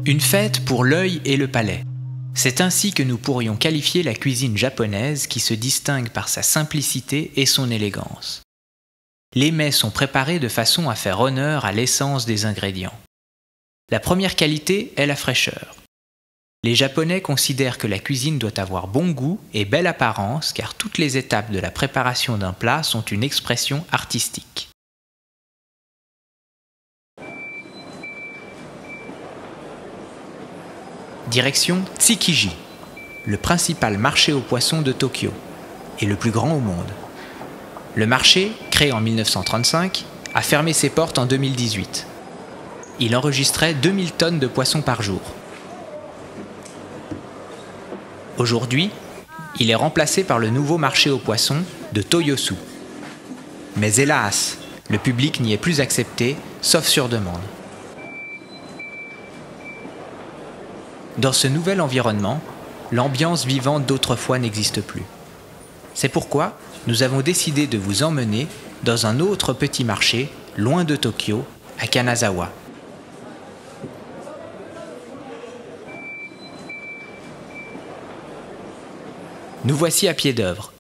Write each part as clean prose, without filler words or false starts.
Une fête pour l'œil et le palais. C'est ainsi que nous pourrions qualifier la cuisine japonaise qui se distingue par sa simplicité et son élégance. Les mets sont préparés de façon à faire honneur à l'essence des ingrédients. La première qualité est la fraîcheur. Les Japonais considèrent que la cuisine doit avoir bon goût et belle apparence car toutes les étapes de la préparation d'un plat sont une expression artistique. Direction Tsukiji, le principal marché aux poissons de Tokyo et le plus grand au monde. Le marché, créé en 1935, a fermé ses portes en 2018. Il enregistrait 2000 tonnes de poissons par jour. Aujourd'hui, il est remplacé par le nouveau marché aux poissons de Toyosu. Mais hélas, le public n'y est plus accepté, sauf sur demande. Dans ce nouvel environnement, l'ambiance vivante d'autrefois n'existe plus. C'est pourquoi nous avons décidé de vous emmener dans un autre petit marché, loin de Tokyo, à Kanazawa. Nous voici à pied d'œuvre.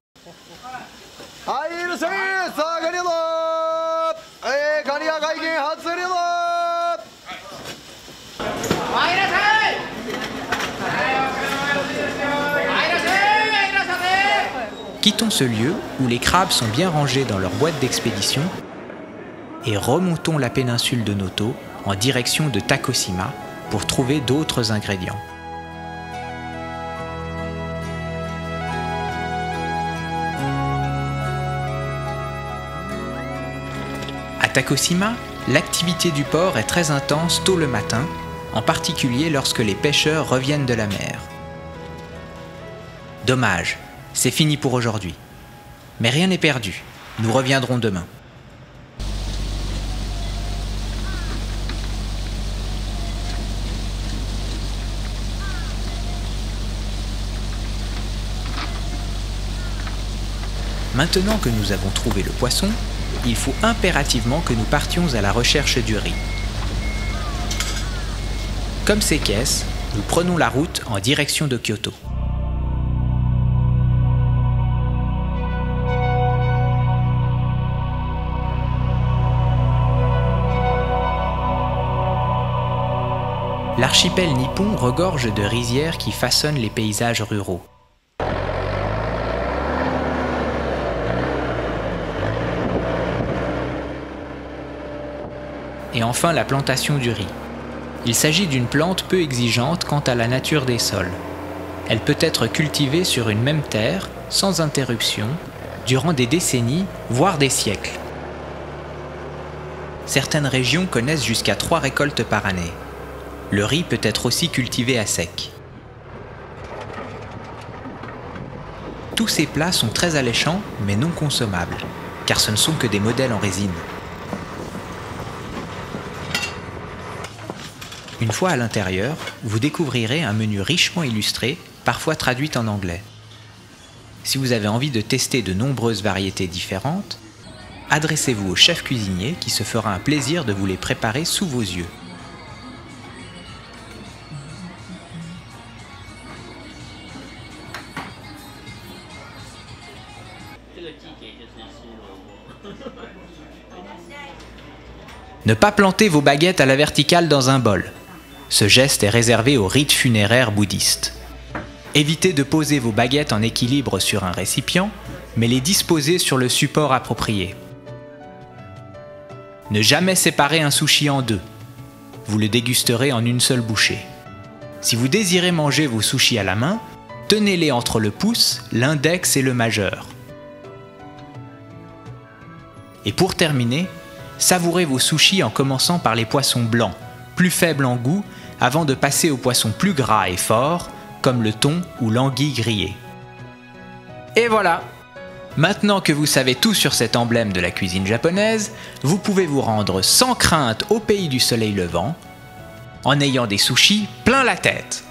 Quittons ce lieu où les crabes sont bien rangés dans leur boîte d'expédition et remontons la péninsule de Noto en direction de Takoshima pour trouver d'autres ingrédients. À Takoshima, l'activité du port est très intense tôt le matin, en particulier lorsque les pêcheurs reviennent de la mer. Dommage, c'est fini pour aujourd'hui. Mais rien n'est perdu, nous reviendrons demain. Maintenant que nous avons trouvé le poisson, il faut impérativement que nous partions à la recherche du riz. Comme ces caisses, nous prenons la route en direction de Kyoto. L'archipel nippon regorge de rizières qui façonnent les paysages ruraux. Et enfin la plantation du riz. Il s'agit d'une plante peu exigeante quant à la nature des sols. Elle peut être cultivée sur une même terre, sans interruption, durant des décennies, voire des siècles. Certaines régions connaissent jusqu'à 3 récoltes par année. Le riz peut être aussi cultivé à sec. Tous ces plats sont très alléchants, mais non consommables, car ce ne sont que des modèles en résine. Une fois à l'intérieur, vous découvrirez un menu richement illustré, parfois traduit en anglais. Si vous avez envie de tester de nombreuses variétés différentes, adressez-vous au chef cuisinier qui se fera un plaisir de vous les préparer sous vos yeux. Ne pas planter vos baguettes à la verticale dans un bol. Ce geste est réservé aux rites funéraires bouddhistes. Évitez de poser vos baguettes en équilibre sur un récipient, mais les disposer sur le support approprié. Ne jamais séparer un sushi en deux. Vous le dégusterez en une seule bouchée. Si vous désirez manger vos sushis à la main, tenez-les entre le pouce, l'index et le majeur. Et pour terminer, savourez vos sushis en commençant par les poissons blancs, plus faibles en goût, avant de passer aux poissons plus gras et forts, comme le thon ou l'anguille grillée. Et voilà! Maintenant que vous savez tout sur cet emblème de la cuisine japonaise, vous pouvez vous rendre sans crainte au pays du soleil levant, en ayant des sushis plein la tête.